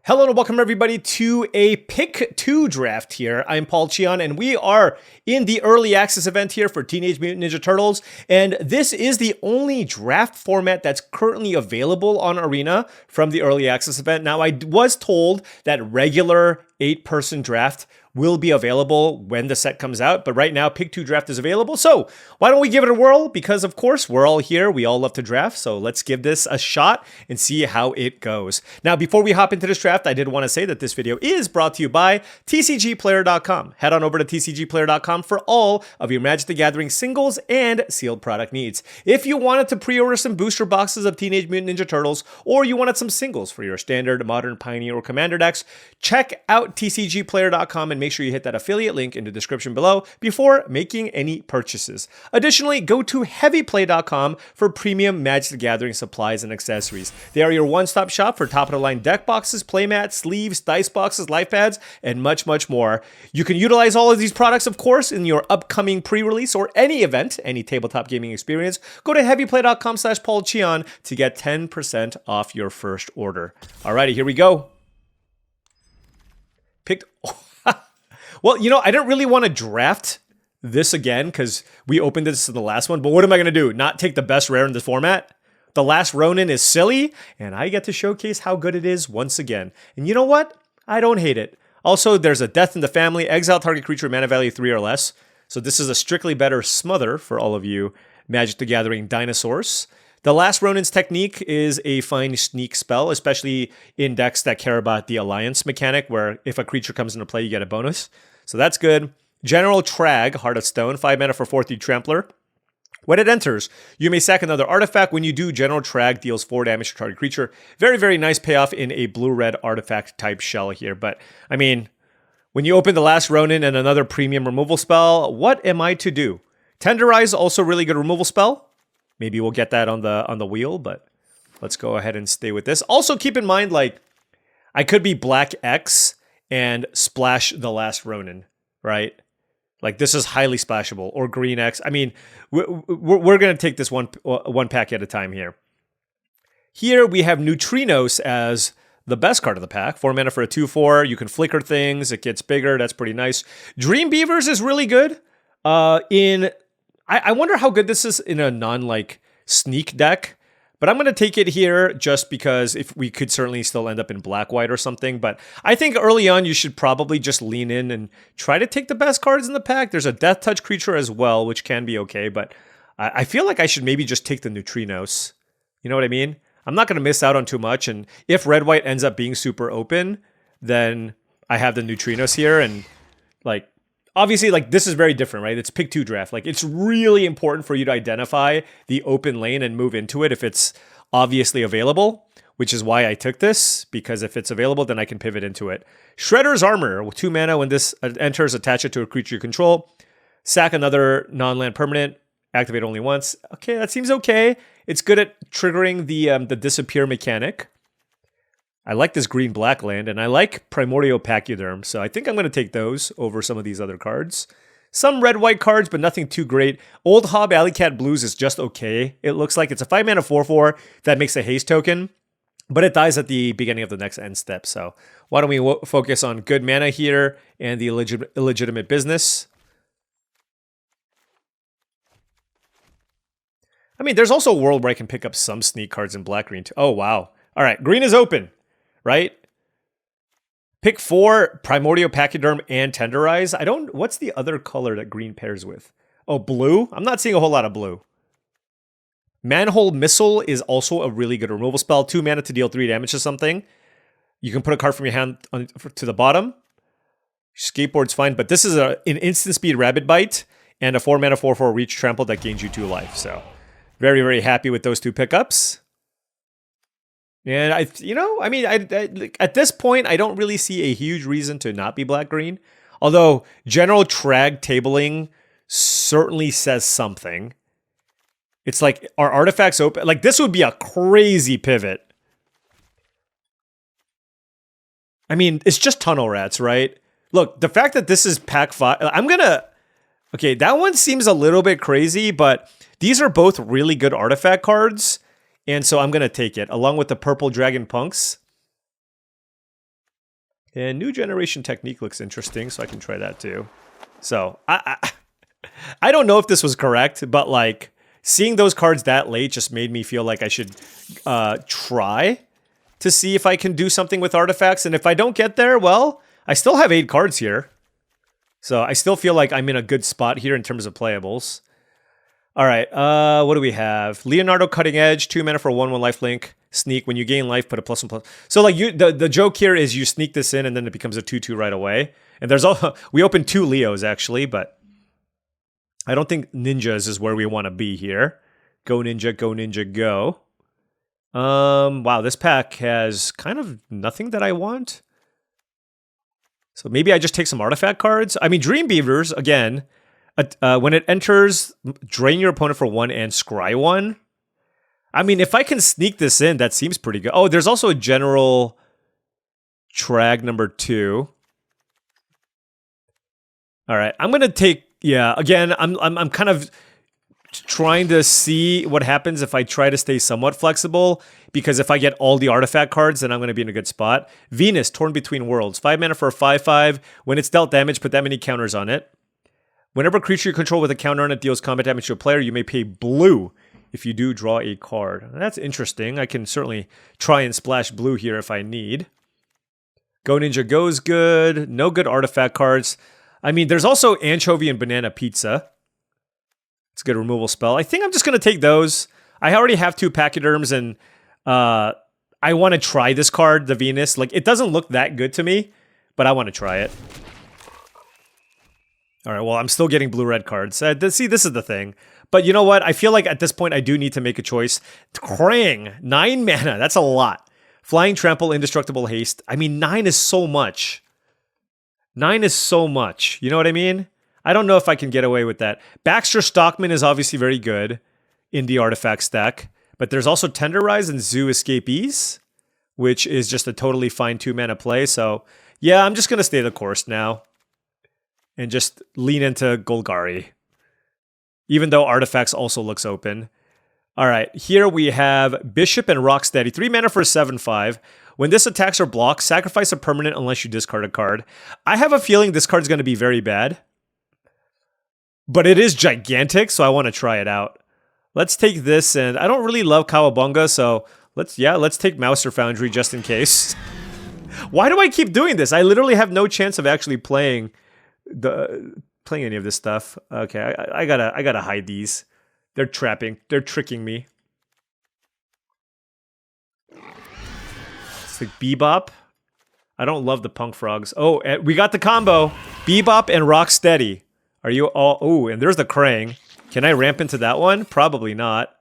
Hello and welcome everybody to a Pick 2 draft here. I'm Paul Cheon and we are in the early access event here for Teenage Mutant Ninja Turtles. And this is the only draft format that's currently available on Arena from the early access event. Now I was told that regular 8-person draft will be available when the set comes out, but right now Pick 2 draft is available. So why don't we give it a whirl? Because of course we're all here, we all love to draft, so let's give this a shot and see how it goes. Now before we hop into this draft, I did want to say that this video is brought to you by TCGplayer.com. Head on over to TCGplayer.com for all of your Magic the Gathering singles and sealed product needs. If you wanted to pre-order some booster boxes of Teenage Mutant Ninja Turtles, or you wanted some singles for your standard, modern, pioneer, or commander decks, check out TCGplayer.com and make sure you hit that affiliate link in the description below before making any purchases. Additionally, go to heavyplay.com for premium Magic the Gathering supplies and accessories. They are your one-stop shop for top-of-the-line deck boxes, playmats, sleeves, dice boxes, life pads, and much, much more. You can utilize all of these products, of course, in your upcoming pre-release or any event, any tabletop gaming experience. Go to heavyplay.com/paulcheon to get 10% off your first order. Alrighty, here we go. Picked... Well, you know, I didn't really want to draft this again because we opened this in the last one, but what am I going to do? Not take the best rare in the format? The last Ronin is silly, and I get to showcase how good it is once again. And you know what? I don't hate it. Also, there's a death in the family, exile target creature, mana value 3 or less. So this is a strictly better smother for all of you Magic the Gathering dinosaurs. The last Ronin's technique is a fine sneak spell, especially in decks that care about the alliance mechanic, where if a creature comes into play, you get a bonus. So that's good. General Trag, Heart of Stone, 5 mana for 4/3 Trampler. When it enters, you may sack another artifact. When you do, General Trag deals 4 damage to target creature. Very, very nice payoff in a blue-red artifact type shell here. But, I mean, when you open the last Ronin and another premium removal spell, what am I to do? Tenderize, also really good removal spell. Maybe we'll get that on the wheel, but let's go ahead and stay with this. Also, keep in mind, like, I could be Black X and splash the last Ronin, right? Like, this is highly splashable. Or Green X. I mean, we're going to take this one pack at a time here. Here we have Neutrinos as the best card of the pack. 4 mana for a 2/4. You can flicker things. It gets bigger. That's pretty nice. Dream Beavers is really good. I wonder how good this is in a non-like sneak deck. But I'm going to take it here just because if we could certainly still end up in black-white or something. But I think early on you should probably just lean in and try to take the best cards in the pack. There's a Death Touch creature as well, which can be okay. But I feel like I should maybe just take the Neutrinos. You know what I mean? I'm not going to miss out on too much. And if red-white ends up being super open, then I have the Neutrinos here. And like, obviously, like, this is very different, right? It's Pick 2 draft. Like, it's really important for you to identify the open lane and move into it if it's obviously available, which is why I took this, because if it's available, then I can pivot into it. Shredder's Armor, with 2 mana, when this enters, attach it to a creature you control. Sack another non-land permanent, activate only once. Okay, that seems okay. It's good at triggering the disappear mechanic. I like this green-black land, and I like Primordial Pachyderm, so I think I'm going to take those over some of these other cards. Some red-white cards, but nothing too great. Old Hob Alley Cat Blues is just okay. It looks like it's a 5 mana 4/4 that makes a haste token, but it dies at the beginning of the next end step, so why don't we focus on good mana here and the illegitimate business. I mean, there's also a world where I can pick up some sneak cards in black-green too. Oh, wow. All right, green is open. Right? Pick 4, Primordial Pachyderm and Tenderize. What's the other color that green pairs with? Oh, blue? I'm not seeing a whole lot of blue. Manhole Missile is also a really good removal spell. 2 mana to deal 3 damage to something. You can put a card from your hand to the bottom. Skateboard's fine, but this is an instant speed Rabbit Bite and a 4 mana 4/4 Reach Trample that gains you 2 life. So, very, very happy with those 2 pickups. And at this point, I don't really see a huge reason to not be black-green. Although General Trag tabling certainly says something. It's like, are artifacts open? Like, this would be a crazy pivot. I mean, it's just Tunnel Rats, right? Look, the fact that this is pack 5, okay, that one seems a little bit crazy, but these are both really good artifact cards. And so I'm going to take it, along with the Purple Dragon Punks. And New Generation Technique looks interesting, so I can try that too. So, I don't know if this was correct, but like, seeing those cards that late just made me feel like I should try to see if I can do something with artifacts. And if I don't get there, well, I still have 8 cards here. So I still feel like I'm in a good spot here in terms of playables. All right, what do we have? Leonardo Cutting Edge, 2 mana for 1/1 lifelink. Sneak. When you gain life, put a +1/+. So like the joke here is you sneak this in and then it becomes a 2/2 right away. And there's we opened 2 Leos actually, but I don't think ninjas is where we want to be here. Go ninja, go ninja, go. Wow, this pack has kind of nothing that I want. So maybe I just take some artifact cards. I mean, Dream Beavers, again, when it enters, drain your opponent for 1 and scry 1. I mean, if I can sneak this in, that seems pretty good. Oh, there's also a general Trag number 2. All right, I'm gonna take. Yeah, again, I'm kind of trying to see what happens if I try to stay somewhat flexible, because if I get all the artifact cards, then I'm going to be in a good spot. Venus, Torn Between Worlds. 5 mana for a 5/5. When it's dealt damage, put that many counters on it. Whenever a creature you control with a counter on it deals combat damage to a player, you may pay blue if you do draw a card. That's interesting. I can certainly try and splash blue here if I need. Go Ninja Go's good. No good artifact cards. I mean, there's also Anchovy and Banana Pizza. It's a good removal spell. I think I'm just going to take those. I already have 2 Pachyderms, and I want to try this card, the Venus. Like, it doesn't look that good to me, but I want to try it. All right, well, I'm still getting blue-red cards. See, this is the thing. But you know what? I feel like at this point, I do need to make a choice. Krang, 9 mana. That's a lot. Flying Trample, Indestructible Haste. I mean, 9 is so much. 9 is so much. You know what I mean? I don't know if I can get away with that. Baxter Stockman is obviously very good in the artifact stack, but there's also Tenderize and Zoo Escapees, which is just a totally fine 2 mana play. So yeah, I'm just going to stay the course now and just lean into Golgari, even though artifacts also looks open. All right, here we have Bishop and Rocksteady. 3 mana for a 7/5. When this attacks or blocks, sacrifice a permanent unless you discard a card. I have a feeling this card's going to be very bad. But it is gigantic, so I want to try it out. Let's take this, and I don't really love Cowabunga, so let's take Mouser Foundry just in case. Why do I keep doing this? I literally have no chance of actually playing any of this stuff. Okay, I gotta hide these. They're tricking me. It's like Bebop. I don't love the Punk Frogs. Oh, we got the combo. Bebop and Rocksteady. Are you all... Oh, and there's the Krang. Can I ramp into that one? Probably not.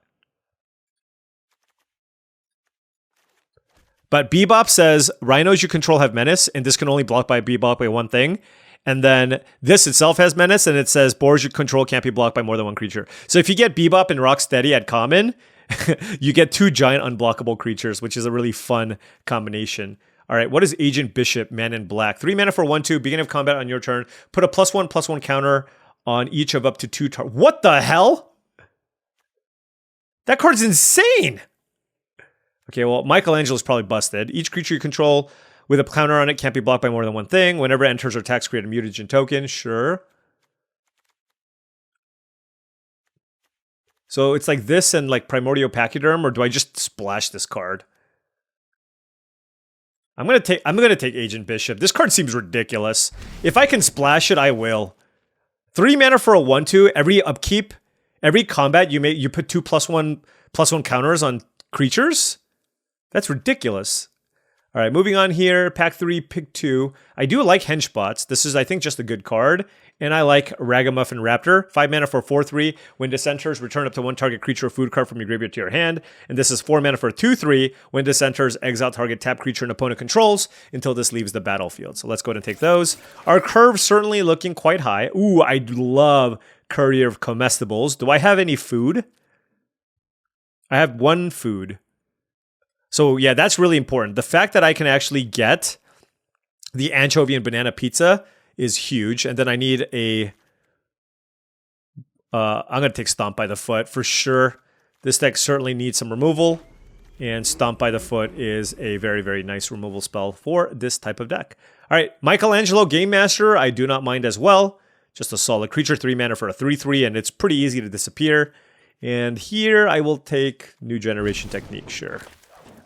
But Bebop says, Rhinos you control have Menace, and this can only block by Bebop by 1 thing. And then this itself has Menace, and it says, Boars you control can't be blocked by more than 1 creature. So if you get Bebop and Rocksteady at common, you get 2 giant unblockable creatures, which is a really fun combination. All right, what is Agent Bishop, Man in Black? 3 mana for 1/2, beginning of combat on your turn. Put a +1/+1 counter on each of up to 2 targets. What the hell? That card's insane! Okay, well, Michelangelo's probably busted. Each creature you control with a counter on it can't be blocked by more than 1 thing. Whenever it enters or attacks, create a mutagen token. Sure. So it's like this and like Primordial Pachyderm, or do I just splash this card? I'm gonna take Agent Bishop. This card seems ridiculous. If I can splash it, I will. 3 mana for a 1/2. Every upkeep, every combat, you put 2 +1/+1 counters on creatures. That's ridiculous. All right, moving on here. Pack 3, pick 2. I do like Henchbots. This is, I think, just a good card. And I like Ragamuffin Raptor. 5 mana for 4/3. When this enters, return up to 1 target creature or food card from your graveyard to your hand. And this is 4 mana for 2/3. When this enters, exile target tap creature an opponent controls until this leaves the battlefield. So let's go ahead and take those. Our curve certainly looking quite high. Ooh, I love Courier of Comestibles. Do I have any food? I have 1 food. So yeah, that's really important. The fact that I can actually get the Anchovy and Banana Pizza is huge. And then I need a... I'm going to take Stomp by the Foot for sure. This deck certainly needs some removal. And Stomp by the Foot is a very, very nice removal spell for this type of deck. All right, Michelangelo Game Master, I do not mind as well. Just a solid creature, 3 mana for a 3/3, and it's pretty easy to disappear. And here I will take New Generation Technique, sure.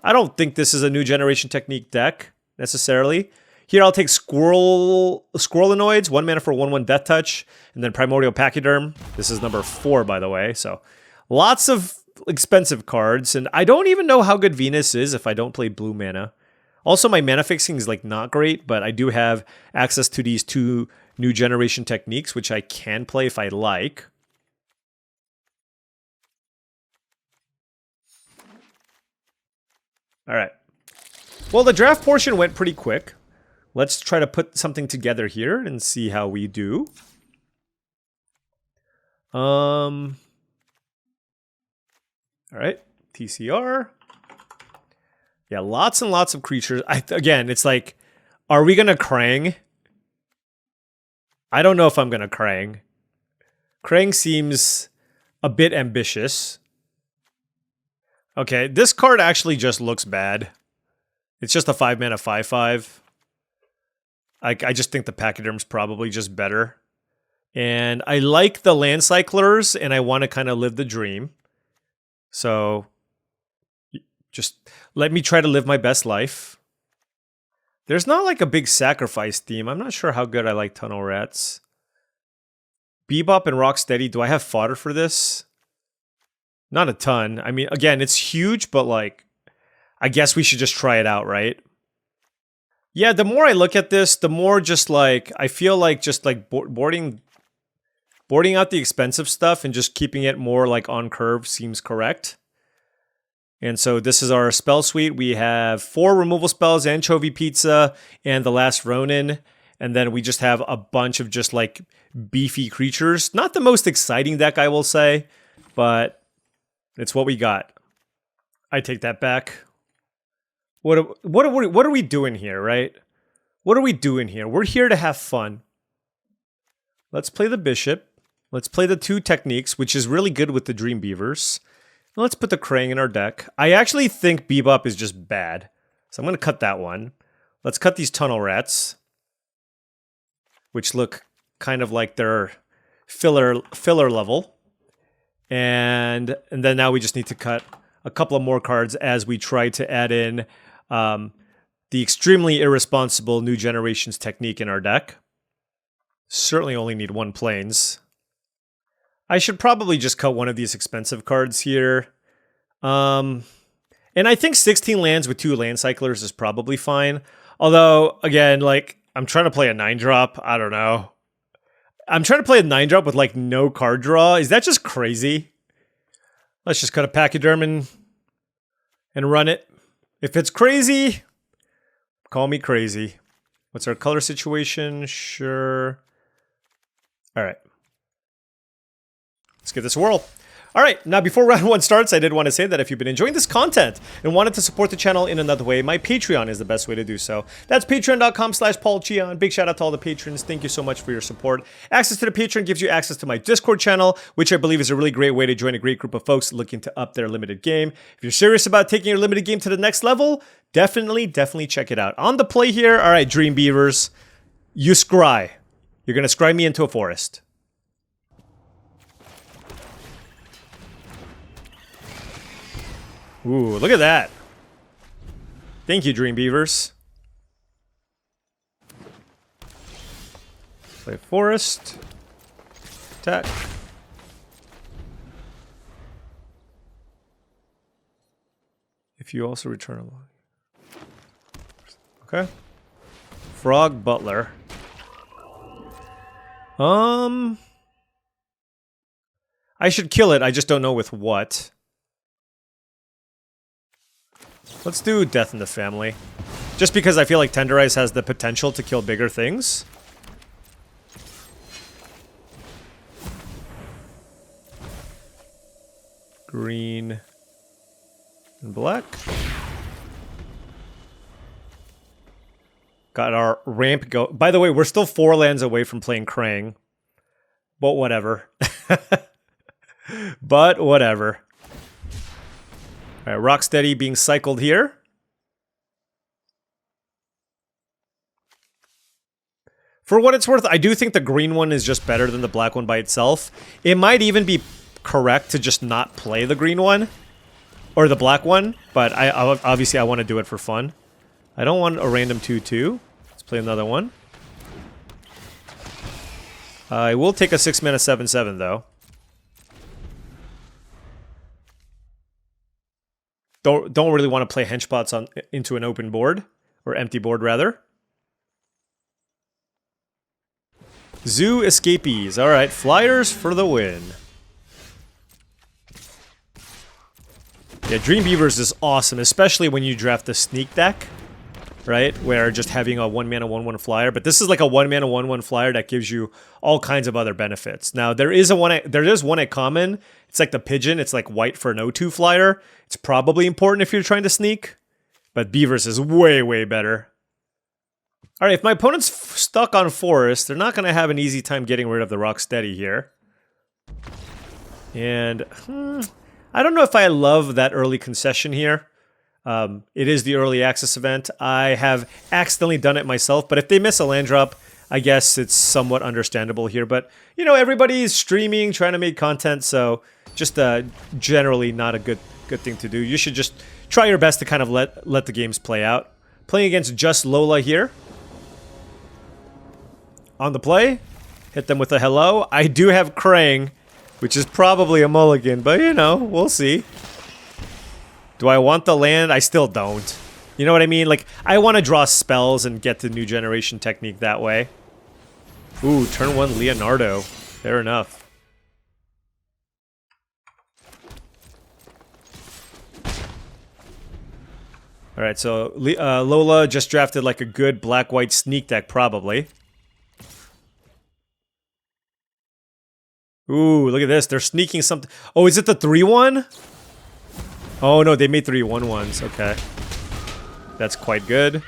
I don't think this is a New Generation Technique deck, necessarily. Here I'll take Squirrelinoids, 1 mana for 1/1 Death Touch, and then Primordial Pachyderm. This is number 4, by the way, so lots of expensive cards, and I don't even know how good Venus is if I don't play blue mana. Also, my mana fixing is like not great, but I do have access to these 2 New Generation Techniques, which I can play if I like. All right. Well, the draft portion went pretty quick. Let's try to put something together here and see how we do. All right, TCR. Yeah, lots and lots of creatures. Again, it's like, are we gonna Krang? I don't know if I'm gonna Krang. Krang seems a bit ambitious. Okay, this card actually just looks bad. It's just a 5 mana 5/5. I just think the Pachyderm's probably just better. And I like the Land Cyclers, and I want to kind of live the dream. So, just let me try to live my best life. There's not like a big sacrifice theme. I'm not sure how good I like Tunnel Rats. Bebop and Rocksteady, do I have fodder for this? Not a ton. I mean, again, it's huge, but like, I guess we should just try it out, right? Yeah, the more I look at this, the more just like, I feel like just like boarding out the expensive stuff and just keeping it more like on curve seems correct. And so this is our spell suite. We have 4 removal spells, Anchovy Pizza, and the Last Ronin. And then we just have a bunch of just like beefy creatures. Not the most exciting deck, I will say, but it's what we got. I take that back. What are we doing here, right? What are we doing here? We're here to have fun. Let's play the Bishop. Let's play the 2 Techniques, which is really good with the Dream Beavers. And let's put the Krang in our deck. I actually think Bebop is just bad, so I'm going to cut that one. Let's cut these Tunnel Rats, which look kind of like they're filler level. And then now we just need to cut a couple of more cards as we try to add in the extremely irresponsible New Generations Technique in our deck. Certainly only need 1 Plains. I should probably just cut one of these expensive cards here. And I think 16 lands with 2 Land Cyclers is probably fine. Although, again, like, I'm trying to play a 9-drop. I don't know. I'm trying to play a 9-drop with, like, no card draw. Is that just crazy? Let's just cut a Pachyderm and run it. If it's crazy, call me crazy. What's our color situation? Sure. All right. Let's give this a whirl. All right, now before round 1 starts, I did want to say that if you've been enjoying this content and wanted to support the channel in another way, my Patreon is the best way to do so. That's patreon.com/paulcheon. Big shout out to all the patrons. Thank you so much for your support. Access to the Patreon gives you access to my Discord channel, which I believe is a really great way to join a great group of folks looking to up their limited game. If you're serious about taking your limited game to the next level, definitely check it out. On the play here, all right, Dream Beavers, you scry. You're going to scry me into a forest. Ooh, look at that. Thank you, Dream Beavers. Play forest. Attack. If you also return a log. Okay. Frog Butler. I should kill it, I just don't know with what. Let's do Death in the Family. Just because I feel like Tenderize has the potential to kill bigger things. Green and black. Got our ramp go. By the way, we're still 4 lands away from playing Krang. But whatever. But whatever. All right, Rocksteady being cycled here. For what it's worth, I do think the green one is just better than the black one by itself. It might even be correct to just not play the green one or the black one, but obviously I want to do it for fun. I don't want a random 2/2. Let's play another one. I will take a 6 mana 7/7 though. Don't really want to play henchpots into an open board or empty board rather. Zoo Escapees. All right, Flyers for the win. Yeah, Dream Beavers is awesome, especially when you draft the sneak deck, right? Where just having a 1 mana 1/1 flyer, but this is like a 1 mana 1/1 flyer that gives you all kinds of other benefits. Now there is one at common. It's like the pigeon. It's like white for an 0/2 flyer. It's probably important if you're trying to sneak, but Beavers is way better. All right, if my opponent's stuck on Forest, they're not going to have an easy time getting rid of the Rocksteady here. And I don't know if I love that early concession here. It is the early access event. I have accidentally done it myself, but if they miss a land drop, I guess it's somewhat understandable here. But, you know, everybody's streaming, trying to make content, so just generally not a good thing to do. You should just try your best to kind of let the games play out. Playing against just Lola here. On the play, hit them with a hello. I do have Krang, which is probably a mulligan, but you know, we'll see. Do I want the land? I still don't. You know what I mean? Like, I want to draw spells and get the new generation technique that way. Ooh, turn 1 Leonardo. Fair enough. Alright, so Lola just drafted like a good black-white sneak deck, probably. Ooh, look at this. They're sneaking something. Oh, is it the 3/1? Oh, no, they made 3 1/1s. Okay. That's quite good.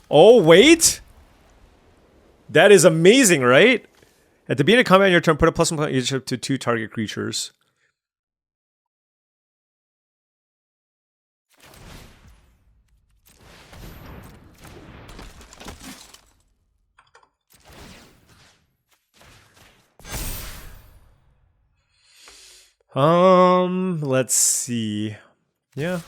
Oh, wait! That is amazing, right? At the beginning of combat on your turn, put a +1 each to 2 target creatures. Let's see. Yeah.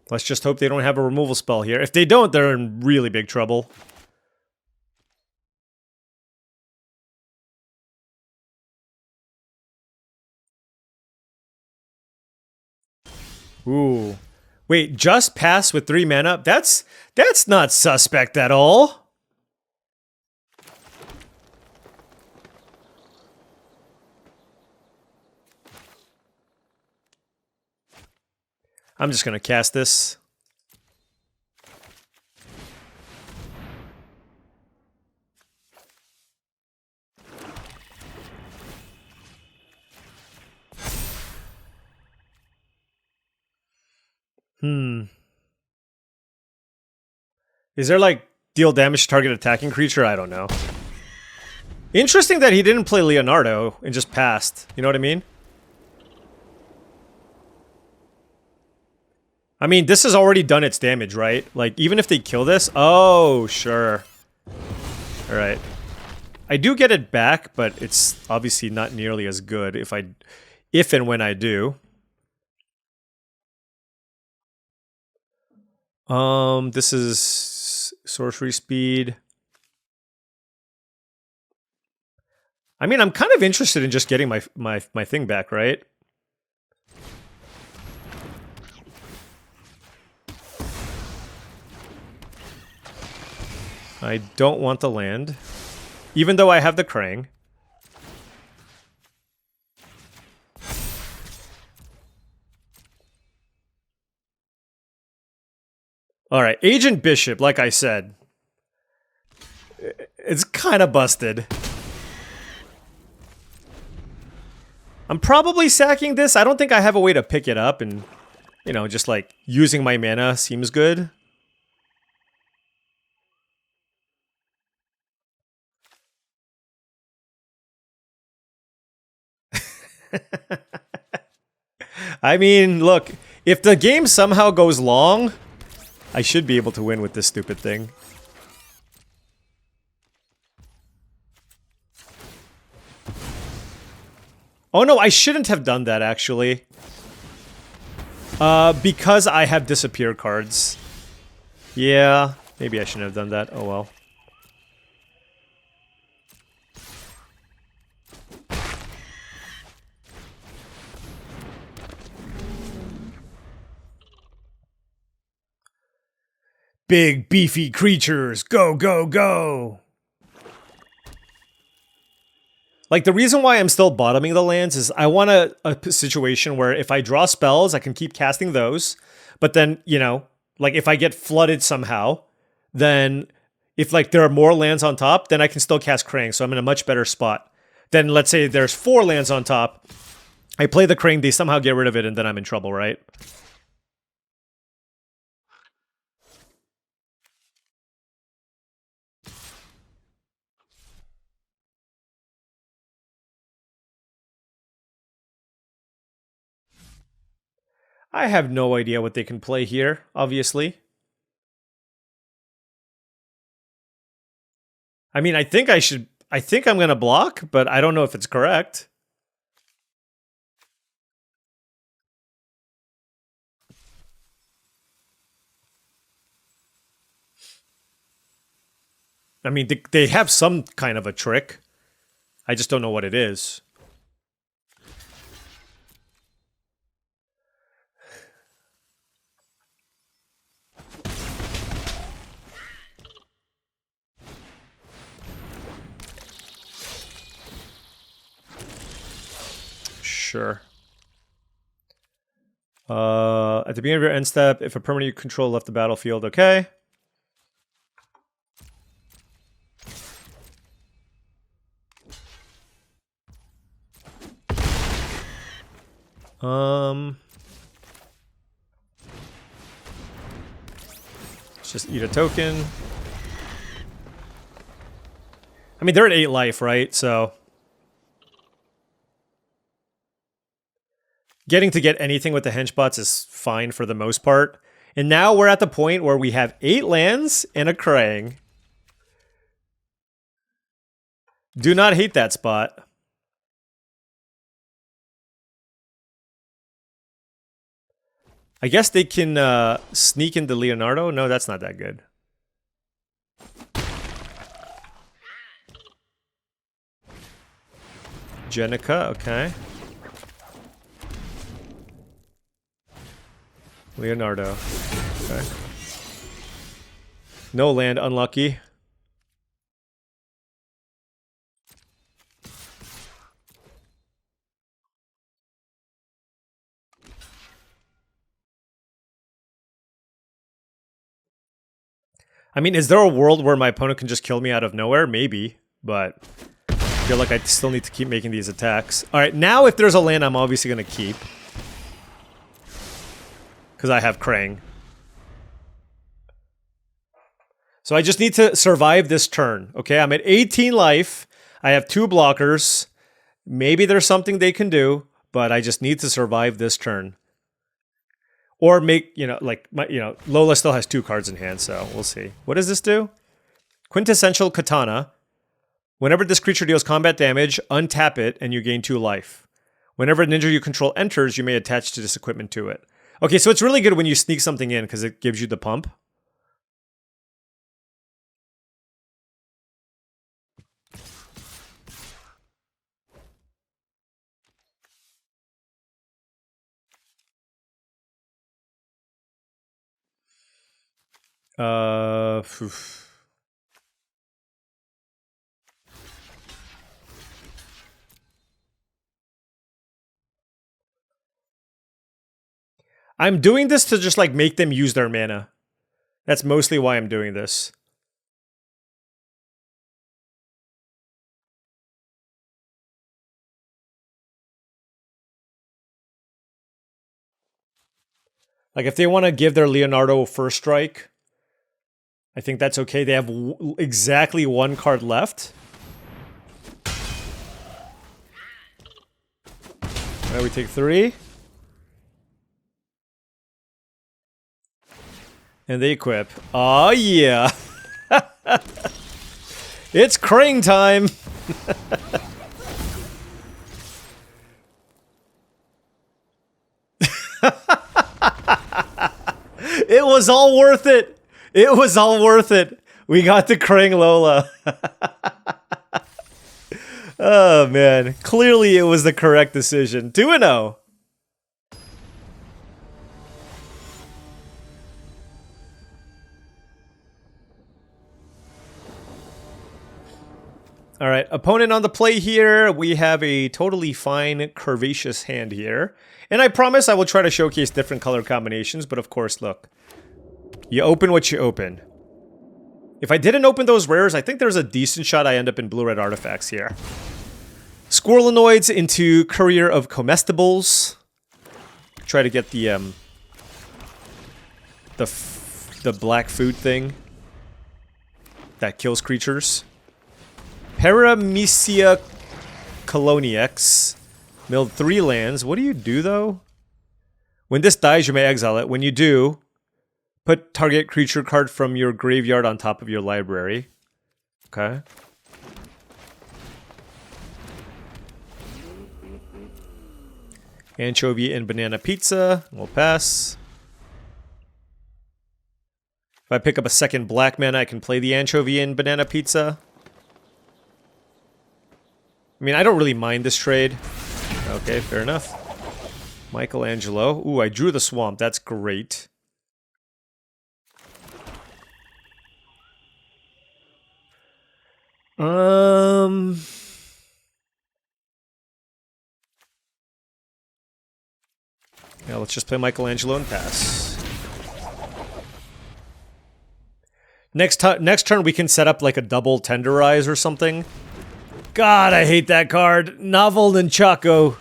Let's just hope they don't have a removal spell here. If they don't, they're in really big trouble. Ooh. Wait, just pass with 3 mana? That's not suspect at all. I'm just gonna cast this. Is there like deal damage to target attacking creature? I don't know. Interesting that he didn't play Leonardo and just passed. You know what I mean? I mean, this has already done its damage, right? Like, even if they kill this... Oh, sure. Alright. I do get it back, but it's obviously not nearly as good if and when I do. This is sorcery speed. I mean, I'm kind of interested in just getting my thing back, right? I don't want the land, even though I have the Krang. Alright, Agent Bishop, like I said. It's kind of busted. I'm probably sacking this. I don't think I have a way to pick it up and, you know, just like using my mana seems good. I mean, look, if the game somehow goes long, I should be able to win with this stupid thing. Oh no, I shouldn't have done that, actually. Because I have disappear cards. Yeah, maybe I shouldn't have done that. Oh well. Big, beefy creatures, go, go, go! Like, the reason why I'm still bottoming the lands is I want a situation where if I draw spells, I can keep casting those. But then, you know, like, if I get flooded somehow, then if, like, there are more lands on top, then I can still cast Krang, so I'm in a much better spot. Then, let's say there's 4 lands on top, I play the Krang, they somehow get rid of it, and then I'm in trouble, right? I have no idea what they can play here, obviously. I mean, I think I'm gonna block, but I don't know if it's correct. I mean, they have some kind of a trick. I just don't know what it is. Sure. At the beginning of your end step, if a permanent you control left the battlefield, okay. Let's just eat a token. I mean, they're at 8 life, right? So getting to get anything with the henchbots is fine for the most part. And now we're at the point where we have 8 lands and a Krang. Do not hate that spot. I guess they can sneak into Leonardo. No, that's not that good. Jenica, okay. Leonardo. Okay. No land, unlucky. I mean, is there a world where my opponent can just kill me out of nowhere? Maybe, but I feel like I still need to keep making these attacks. Alright, now if there's a land I'm obviously going to keep. Because I have Krang. So I just need to survive this turn. Okay, I'm at 18 life. I have 2 blockers. Maybe there's something they can do, but I just need to survive this turn. Or make, you know, like, Lola still has 2 cards in hand, so we'll see. What does this do? Quintessential Katana. Whenever this creature deals combat damage, untap it and you gain 2 life. Whenever a ninja you control enters, you may attach to this equipment to it. Okay, so it's really good when you sneak something in because it gives you the pump. Oof. I'm doing this to just, like, make them use their mana. That's mostly why I'm doing this. Like, if they want to give their Leonardo first strike, I think that's okay. They have exactly 1 card left. Now we take 3. And they equip. Oh yeah! It's Krang time! It was all worth it! It was all worth it! We got the Krang Lola. Oh man, clearly it was the correct decision. 2-0. All right, opponent on the play here. We have a totally fine curvaceous hand here. And I promise I will try to showcase different color combinations, but of course, look. You open what you open. If I didn't open those rares, I think there's a decent shot I end up in blue-red artifacts here. Squirrelinoids into Courier of Comestibles. Try to get the black food thing that kills creatures. Paramecia Coloniax. Milled 3 lands. What do you do, though? When this dies, you may exile it. When you do, put target creature card from your graveyard on top of your library. Okay. Anchovy and banana pizza. We'll pass. If I pick up a second black mana, I can play the anchovy and banana pizza. I mean, I don't really mind this trade. Okay, fair enough. Michelangelo. Ooh, I drew the swamp. That's great. Yeah, let's just play Michelangelo and pass. Next turn we can set up like a double tenderize or something. God, I hate that card. Novel Nunchaku.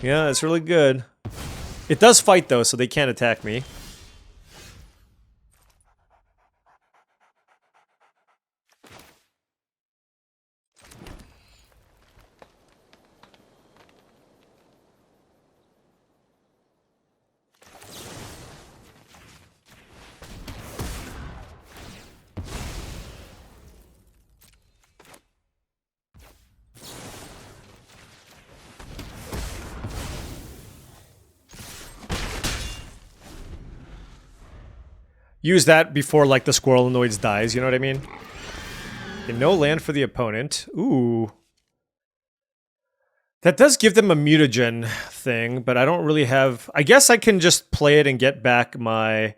Yeah, it's really good. It does fight though, so they can't attack me. Use that before, like, the Squirrelinoids dies, you know what I mean? Okay, no land for the opponent. Ooh. That does give them a mutagen thing, but I don't really have... I guess I can just play it and get back my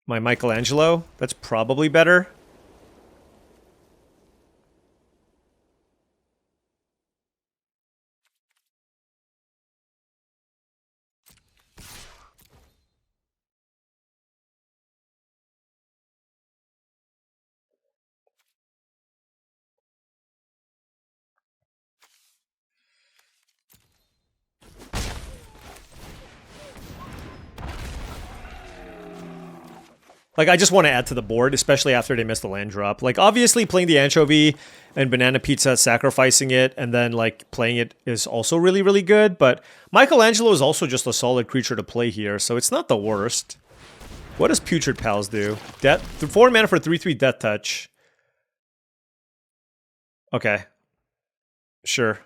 Michelangelo. That's probably better. Like, I just want to add to the board, especially after they missed the land drop. Like, obviously, playing the anchovy and banana pizza, sacrificing it, and then, like, playing it is also really, really good. But Michelangelo is also just a solid creature to play here, so it's not the worst. What does Putrid Pals do? 4 mana for 3/3 Death Touch. Okay. Sure.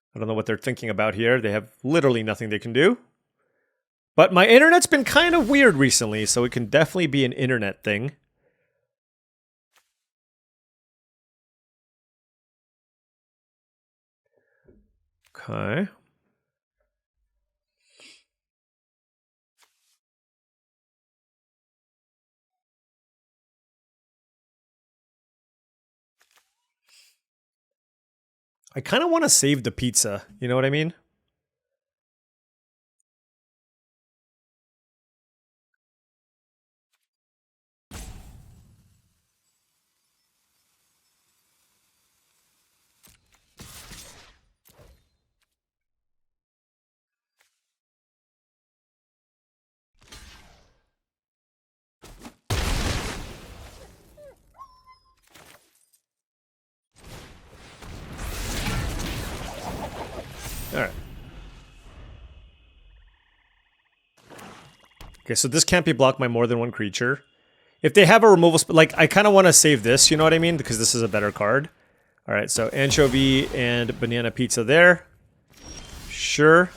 I don't know what they're thinking about here. They have literally nothing they can do. But my internet's been kind of weird recently, so it can definitely be an internet thing. Okay. I kind of want to save the pizza, you know what I mean? Alright. Okay, so this can't be blocked by more than one creature. If they have a removal spell, like, I kind of want to save this, you know what I mean? Because this is a better card. Alright, so Anchovy and Banana Pizza there. Sure.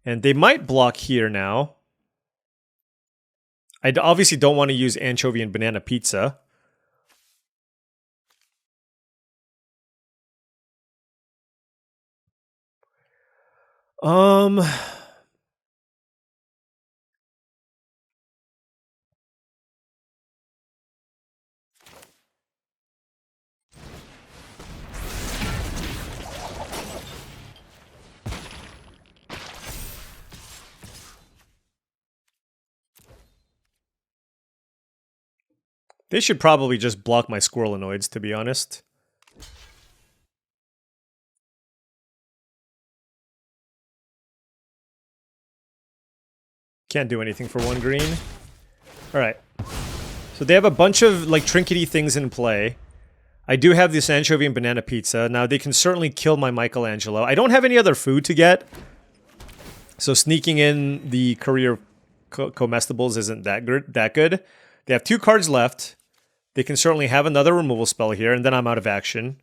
And they might block here now. I obviously don't want to use Anchovy and Banana Pizza. They should probably just block my Squirrelanoids, to be honest. Can't do anything for 1 green. Alright. So they have a bunch of, like, trinkety things in play. I do have this Anchovy and Banana Pizza. Now, they can certainly kill my Michelangelo. I don't have any other food to get. So sneaking in the Career Comestibles isn't that good. They have 2 cards left. They can certainly have another removal spell here, and then I'm out of action.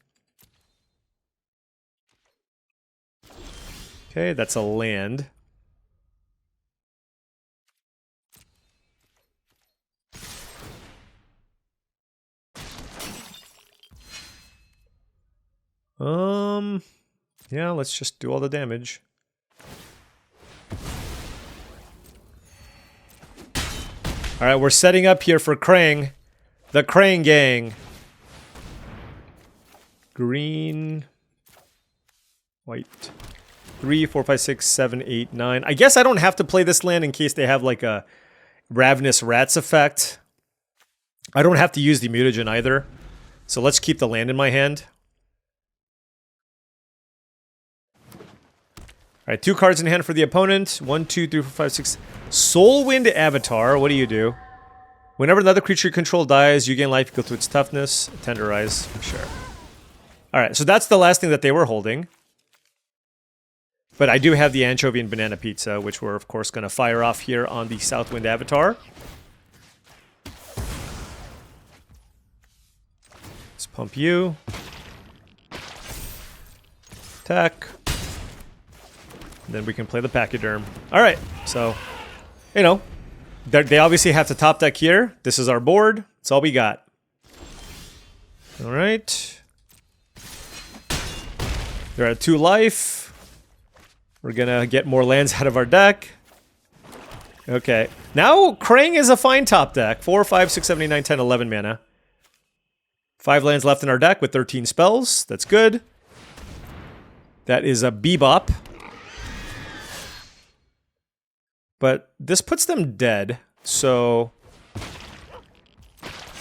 Okay, that's a land. Yeah, let's just do all the damage. Alright, we're setting up here for Krang. The Krang gang. Green. White. 3, 4, 5, 6, 7, 8, 9. I guess I don't have to play this land in case they have like a Ravenous Rats effect. I don't have to use the mutagen either. So let's keep the land in my hand. Alright, 2 cards in hand for the opponent. 1, 2, 3, 4, 5, 6. Soulwind Avatar. What do you do? Whenever another creature you control dies, you gain life equal to its toughness. Tenderize. Sure. Alright, so that's the last thing that they were holding. But I do have the Anchovy and Banana Pizza, which we're, of course, going to fire off here on the Southwind Avatar. Let's pump you. Attack. And then we can play the Pachyderm. Alright, so, you know, they obviously have to top deck here. This is our board. That's all we got. Alright. They're at 2 life. We're gonna get more lands out of our deck. Okay. Now, Krang is a fine top deck. 4, 5, 6, 7, 8, 9, 10, 11 mana. 5 lands left in our deck with 13 spells. That's good. That is a Bebop. But this puts them dead, so...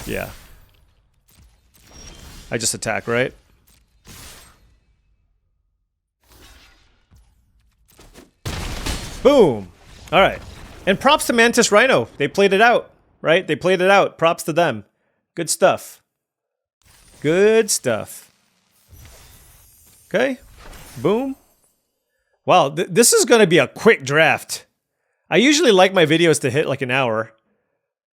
yeah. I just attack, right? Boom! Alright. And props to Mantis Rhino. They played it out, right? They played it out. Props to them. Good stuff. Good stuff. Okay. Boom. Wow, this is going to be a quick draft. I usually like my videos to hit like an hour,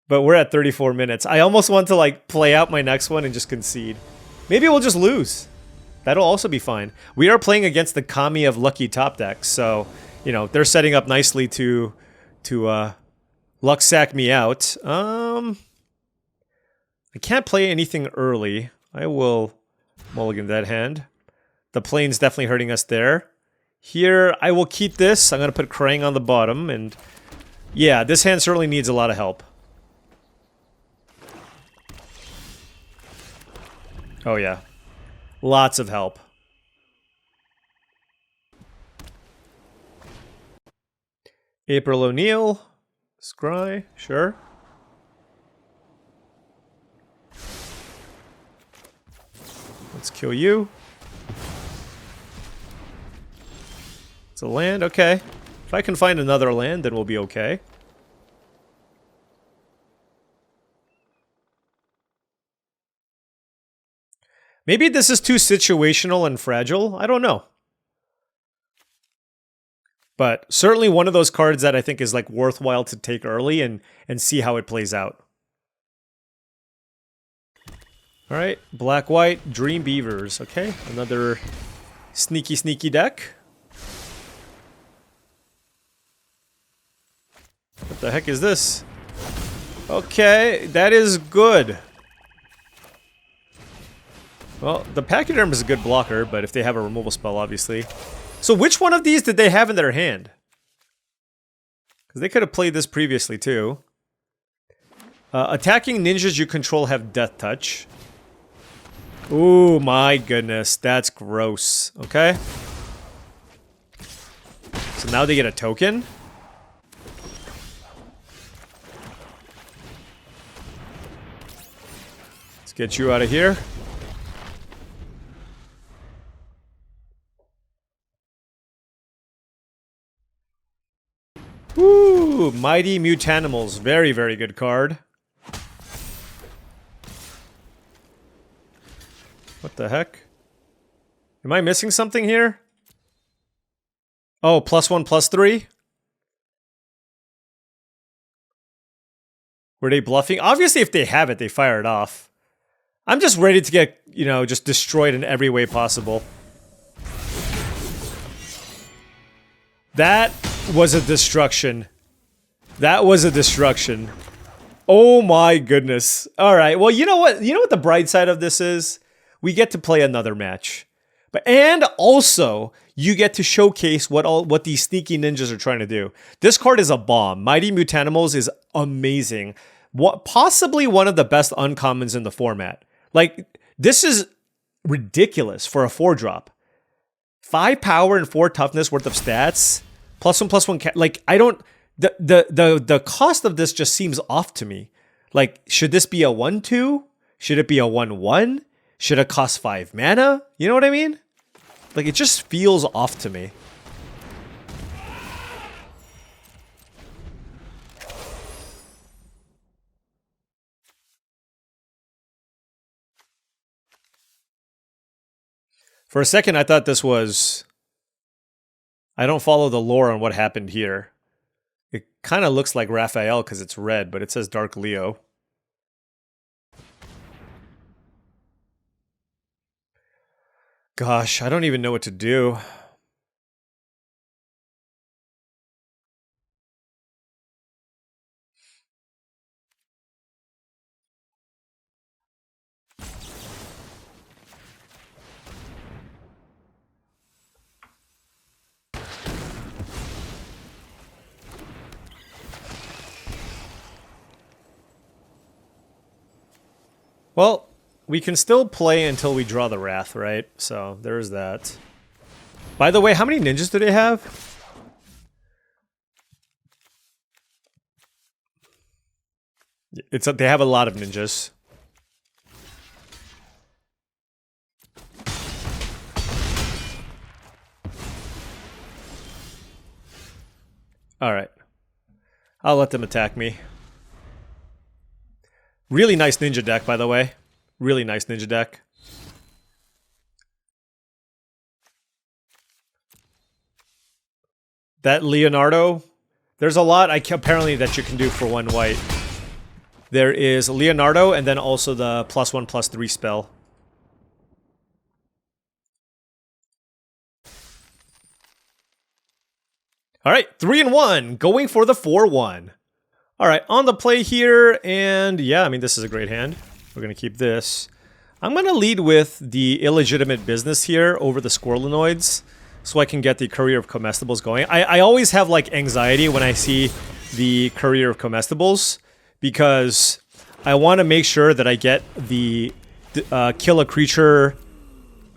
but we're at 34 minutes. I almost want to like play out my next one and just concede. Maybe we'll just lose. That'll also be fine. We are playing against the Kami of Lucky top decks, so, you know, they're setting up nicely to luck sack me out. I can't play anything early. I will mulligan that hand. The plane's definitely hurting us there. Here, I will keep this. I'm going to put Krang on the bottom, and yeah, this hand certainly needs a lot of help. Oh yeah. Lots of help. April O'Neil. Scry, sure. Let's kill you. It's a land, okay. If I can find another land, then we'll be okay. Maybe this is too situational and fragile. I don't know. But certainly one of those cards that I think is like worthwhile to take early and see how it plays out. All right, black-white, Dream Beavers. Okay, another sneaky deck. What the heck is this? Okay, that is good. Well, the Pachyderm is a good blocker, but if they have a removal spell, obviously. So which one of these did they have in their hand? Because they could have played this previously, too. Attacking ninjas you control have Death Touch. Ooh, my goodness. That's gross. Okay. So now they get a token. Let's get you out of here. Ooh, Mighty Mutanimals. Very, very good card. What the heck? Am I missing something here? Oh, +1/+3? Were they bluffing? Obviously, if they have it, they fire it off. I'm just ready to get, you know, just destroyed in every way possible. That was a destruction. That was a destruction. Oh my goodness. All right. Well, you know what? You know what the bright side of this is? We get to play another match. And also, you get to showcase what these sneaky ninjas are trying to do. This card is a bomb. Mighty Mutanimals is amazing. Possibly one of the best uncommons in the format. Like, this is ridiculous for a 4-drop. 5 power and 4 toughness worth of stats. +1/+1. Like, I don't. The cost of this just seems off to me. Like, should this be a 1/2? Should it be a 1/1? Should it cost 5 mana? You know what I mean? Like, it just feels off to me. For a second, I thought this was... I don't follow the lore on what happened here. It kind of looks like Raphael because it's red, but it says Dark Leo. Gosh, I don't even know what to do. Well, we can still play until we draw the Wrath, right? So, there's that. By the way, how many ninjas do they have? They have a lot of ninjas. Alright. I'll let them attack me. Really nice ninja deck, by the way. Really nice ninja deck. That Leonardo, there's a lot apparently that you can do for 1 white. There is Leonardo and then also the +1/+3 spell. Alright, 3-1, going for the 4-1. Alright, on the play here, and yeah, I mean, this is a great hand. We're going to keep this. I'm going to lead with the illegitimate business here over the Squirrelinoids, so I can get the Courier of Comestibles going. I always have, like, anxiety when I see the Courier of Comestibles, because I want to make sure that I get the kill a creature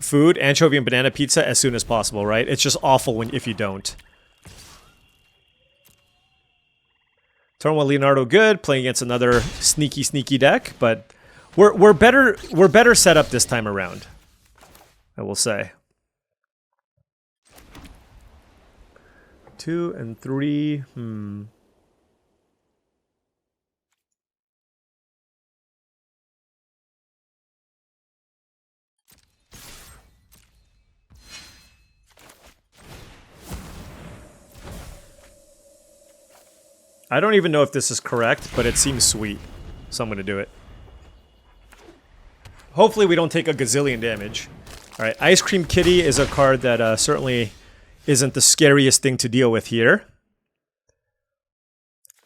food, anchovy and banana pizza, as soon as possible, right? It's just awful if you don't. Turn 1 Leonardo good, playing against another sneaky deck, but we're better set up this time around, I will say. 2 and 3, I don't even know if this is correct, but it seems sweet. So I'm going to do it. Hopefully we don't take a gazillion damage. Alright, Ice Cream Kitty is a card that certainly isn't the scariest thing to deal with here.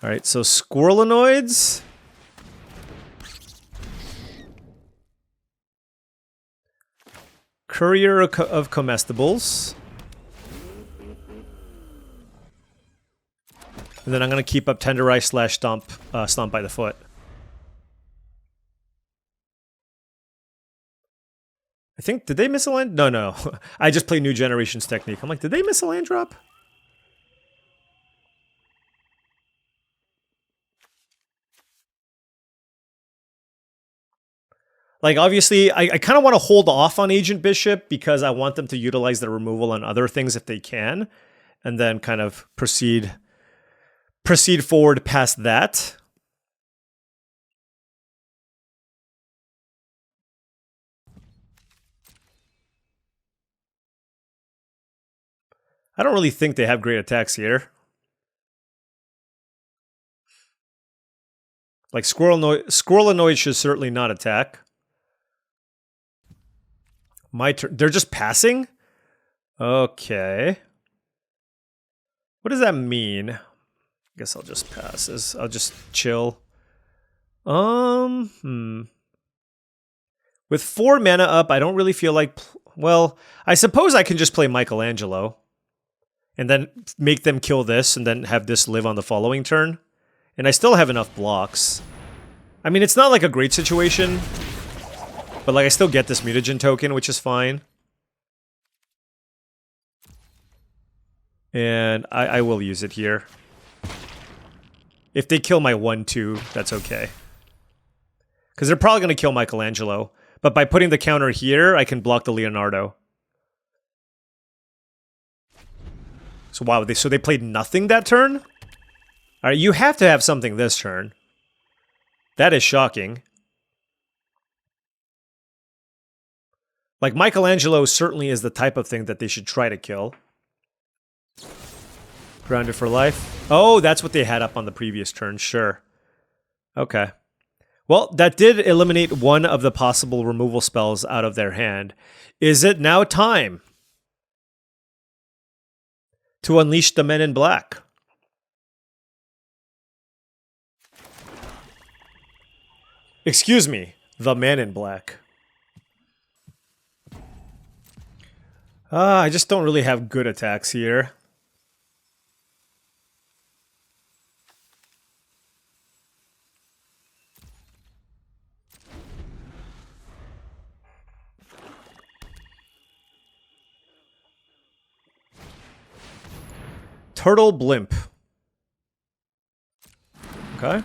Alright, so Squirrelinoids. Courier of Comestibles. And then I'm going to keep up Tenderize slash Stomp by the Foot. I think, did they miss a land? No, no. I just play New Generations Technique. I'm like, did they miss a land drop? Like, obviously, I kind of want to hold off on Agent Bishop because I want them to utilize the removal on other things if they can. And then kind of proceed forward past that. I don't really think they have great attacks here. Like, Squirrelinoid should certainly not attack. My turn. They're just passing? Okay. What does that mean? I guess I'll just pass this. I'll just chill. With 4 mana up, I don't really feel like... Well, I suppose I can just play Michelangelo. And then make them kill this, and then have this live on the following turn. And I still have enough blocks. I mean, it's not like a great situation. But like, I still get this mutagen token, which is fine. And I will use it here. If they kill my 1-2, that's okay. Because they're probably going to kill Michelangelo. But by putting the counter here, I can block the Leonardo. So wow, so they played nothing that turn? Alright, you have to have something this turn. That is shocking. Like, Michelangelo certainly is the type of thing that they should try to kill. Grounded for life. Oh, that's what they had up on the previous turn, sure. Okay. Well, that did eliminate one of the possible removal spells out of their hand. Is it now time to unleash the Men in Black? Excuse me, the Man in Black. I just don't really have good attacks here. Turtle Blimp. Okay.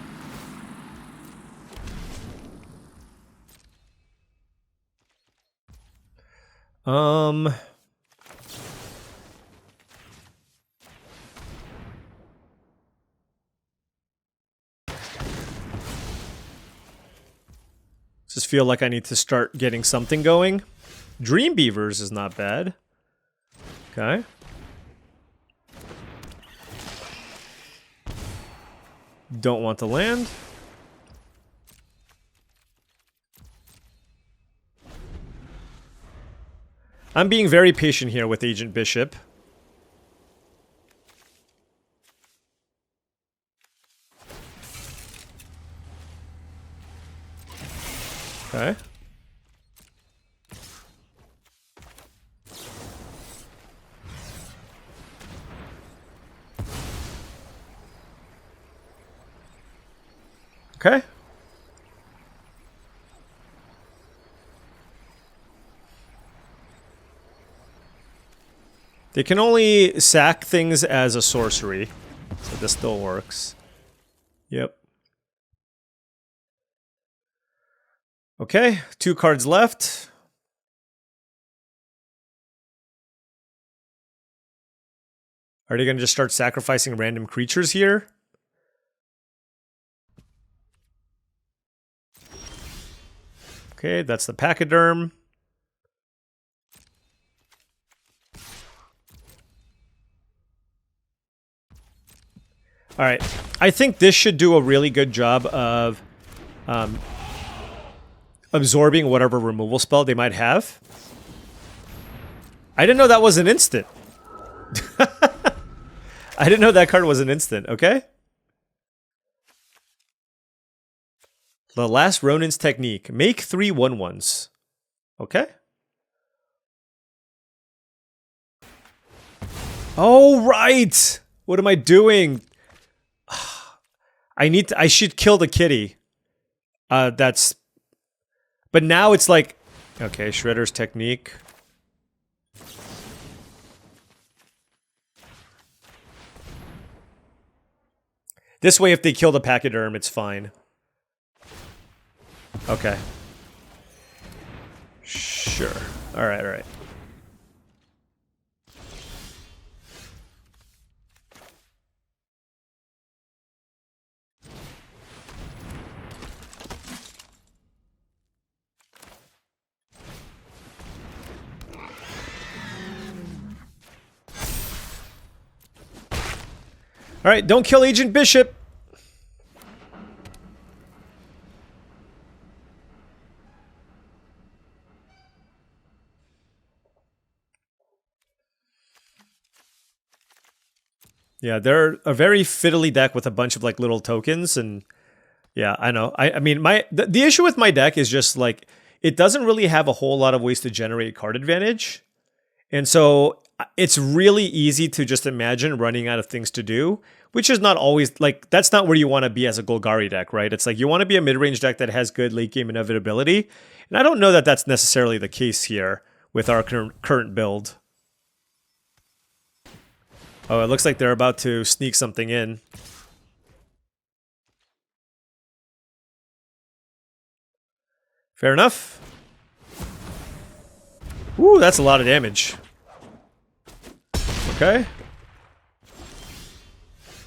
Just feel like I need to start getting something going. Dream Beavers is not bad. Okay. Don't want to land. I'm being very patient here with Agent Bishop. Okay. Okay. They can only sack things as a sorcery, so this still works. Yep. Okay, 2 cards left. Are they going to just start sacrificing random creatures here? Okay, that's the Pachyderm. Alright, I think this should do a really good job of absorbing whatever removal spell they might have. I didn't know that was an instant. I didn't know that card was an instant, okay? The last Ronin's technique. Make 3 1/1s. Okay. Oh, right! What am I doing? I should kill the kitty. But now it's like... Okay, Shredder's technique. This way, if they kill the Pachyderm, it's fine. Okay. Sure. Alright, alright. Alright, don't kill Agent Bishop! Yeah, they're a very fiddly deck with a bunch of like little tokens, and yeah, I know. I mean, the issue with my deck is just like it doesn't really have a whole lot of ways to generate card advantage, and so it's really easy to just imagine running out of things to do, which is not always like that's not where you want to be as a Golgari deck, right? It's like you want to be a mid-range deck that has good late game inevitability, and I don't know that that's necessarily the case here with our current build. Oh, it looks like they're about to sneak something in. Fair enough. Ooh, that's a lot of damage. Okay.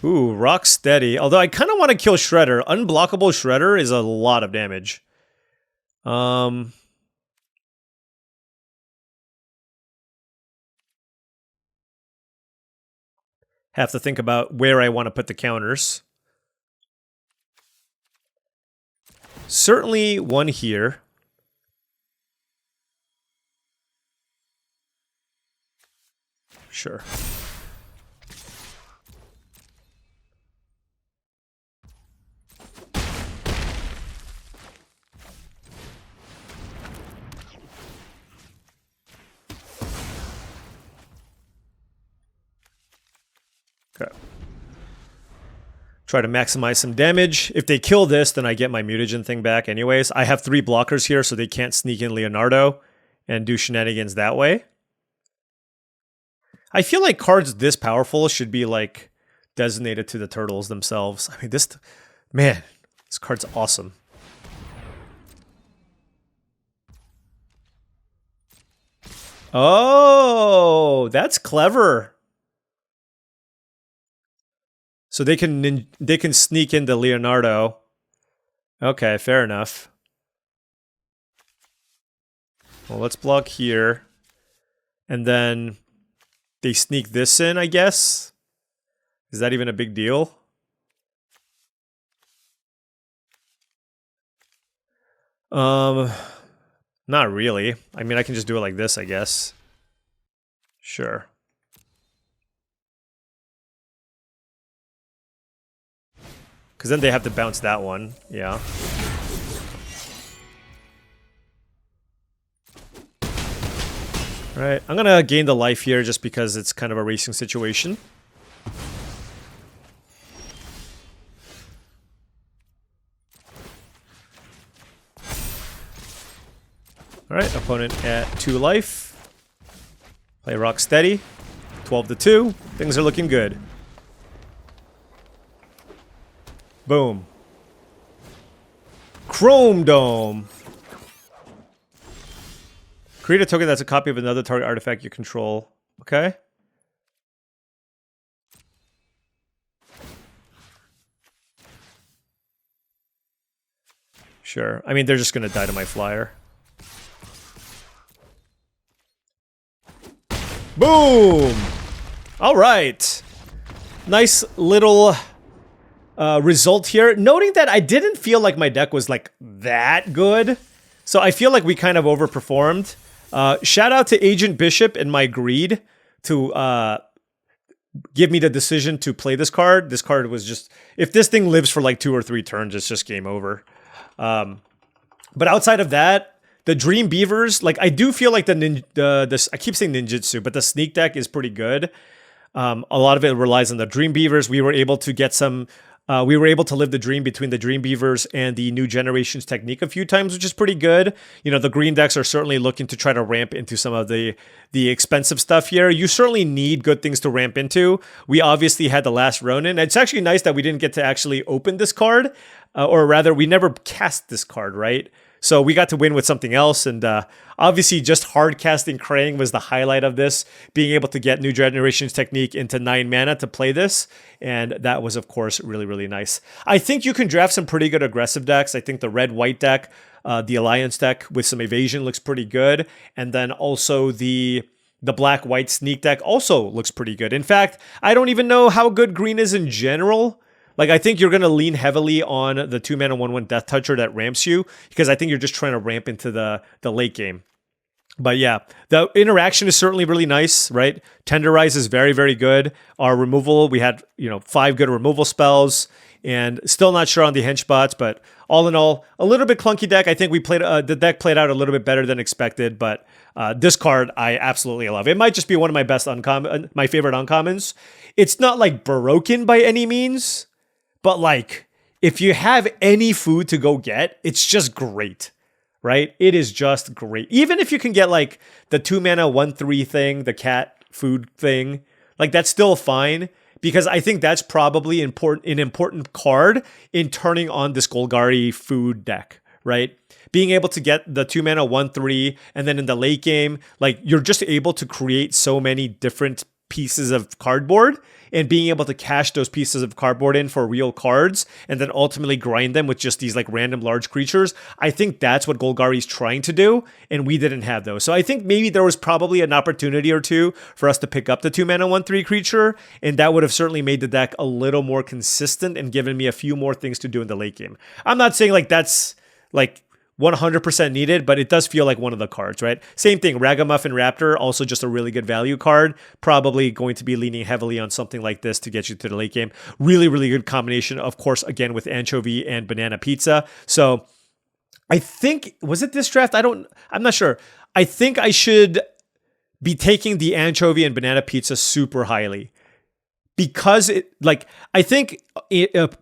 Ooh, rock steady. Although I kind of want to kill Shredder. Unblockable Shredder is a lot of damage. Have to think about where I want to put the counters. Certainly one here. Sure. Okay. Try to maximize some damage. If they kill this, then I get my mutagen thing back anyways. I have 3 blockers here, so they can't sneak in Leonardo and do shenanigans that way. I feel like cards this powerful should be, like, designated to the turtles themselves. I mean, man, this card's awesome. Oh, that's clever. So they can sneak into Leonardo. Okay, fair enough. Well, let's block here. And then they sneak this in, I guess. Is that even a big deal? Not really. I mean, I can just do it like this, I guess. Sure. Because then they have to bounce that one. Yeah. Alright, I'm gonna gain the life here just because it's kind of a racing situation. Alright, opponent at 2 life. Play rock steady. 12-2. Things are looking good. Boom. Chrome Dome. Create a token that's a copy of another target artifact you control. Okay. Sure. I mean, they're just going to die to my flyer. Boom! All right. Nice little result here, noting that I didn't feel like my deck was like that good. So I feel like we kind of overperformed. Shout out to Agent Bishop and my greed to give me the decision to play this card. This card was just, if this thing lives for like 2 or 3 turns, it's just game over. But outside of that, the Dream Beavers, like I do feel like I keep saying ninjutsu, but the sneak deck is pretty good. A lot of it relies on the Dream Beavers. We were able to get some, we were able to live the dream between the Dream Beavers and the New Generations technique a few times, which is pretty good. You know, the green decks are certainly looking to try to ramp into some of the expensive stuff here. You certainly need good things to ramp into. We obviously had the last Ronin. It's actually nice that we didn't get to actually open this card, or rather, we never cast this card, right? So we got to win with something else, and obviously just hard casting Krang was the highlight of this, being able to get New Generations technique into 9 mana to play this, and that was, of course, really, really nice. I think you can draft some pretty good aggressive decks. I think the red-white deck, the Alliance deck with some evasion looks pretty good, and then also the black-white sneak deck also looks pretty good. In fact, I don't even know how good green is in general. Like, I think you're going to lean heavily on the 2-mana 1/1 Death Toucher that ramps you, because I think you're just trying to ramp into the late game. But yeah, the interaction is certainly really nice, right? Tenderize is very, very good. Our removal, we had, 5 good removal spells, and still not sure on the hench bots, but all in all, a little bit clunky deck. I think we played the deck played out a little bit better than expected, but this card I absolutely love. It might just be one of my best my favorite uncommons. It's not like broken by any means, but like, if you have any food to go get, it's just great, right? It is just great. Even if you can get like the 2-mana 1/3 thing, the cat food thing, like that's still fine, because I think that's probably an important card in turning on this Golgari food deck, right? Being able to get the 2-mana 1/3, and then in the late game, like you're just able to create so many different pieces of cardboard, and being able to cash those pieces of cardboard in for real cards, and then ultimately grind them with just these like random large creatures. I think that's what Golgari's trying to do, and we didn't have those. So I think maybe there was probably an opportunity or two for us to pick up the 2-mana 1/3 creature, and that would have certainly made the deck a little more consistent and given me a few more things to do in the late game. I'm not saying like that's like 100% needed, but it does feel like one of the cards, right? Same thing, Ragamuffin Raptor, also just a really good value card. Probably going to be leaning heavily on something like this to get you to the late game. Really, really good combination, of course, again, with Anchovy and Banana Pizza. So I think, was it this draft? I'm not sure. I think I should be taking the Anchovy and Banana Pizza super highly, because I think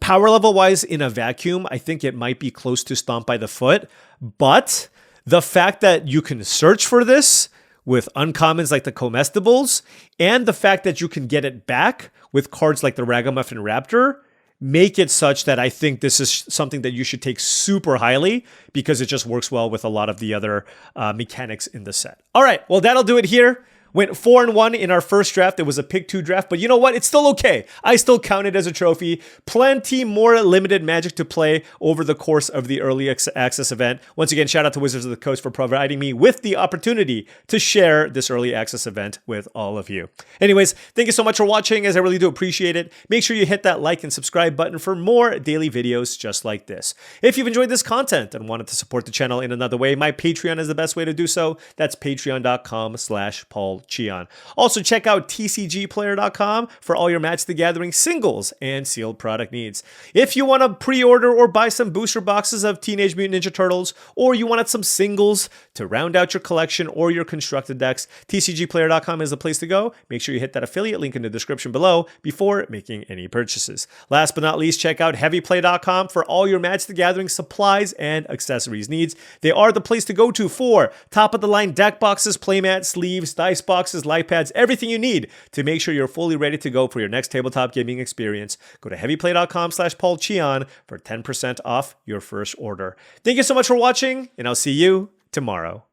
power level wise in a vacuum, I think it might be close to Stomp by the Foot, but the fact that you can search for this with uncommons like the Comestibles, and the fact that you can get it back with cards like the Ragamuffin Raptor, make it such that I think this is something that you should take super highly, because it just works well with a lot of the other mechanics in the set. All right, well, that'll do it here. Went 4-1 in our first draft. It was a pick 2 draft, but you know what? It's still okay. I still count it as a trophy. Plenty more limited Magic to play over the course of the early access event. Once again, shout out to Wizards of the Coast for providing me with the opportunity to share this early access event with all of you. Anyways, thank you so much for watching, as I really do appreciate it. Make sure you hit that like and subscribe button for more daily videos just like this. If you've enjoyed this content and wanted to support the channel in another way, my Patreon is the best way to do so. That's patreon.com/paulcheon. Also, check out TCGplayer.com for all your Match the Gathering singles and sealed product needs. If you want to pre-order or buy some booster boxes of Teenage Mutant Ninja Turtles, or you wanted some singles to round out your collection or your constructed decks, TCGplayer.com is the place to go. Make sure you hit that affiliate link in the description below before making any purchases. Last but not least, check out HeavyPlay.com for all your Match the Gathering supplies and accessories needs. They are the place to go to for top-of-the-line deck boxes, playmat, sleeves, dice boxes, light pads, everything you need to make sure you're fully ready to go for your next tabletop gaming experience. Go to heavyplay.com/paulcheon for 10% off your first order. Thank you so much for watching, and I'll see you tomorrow.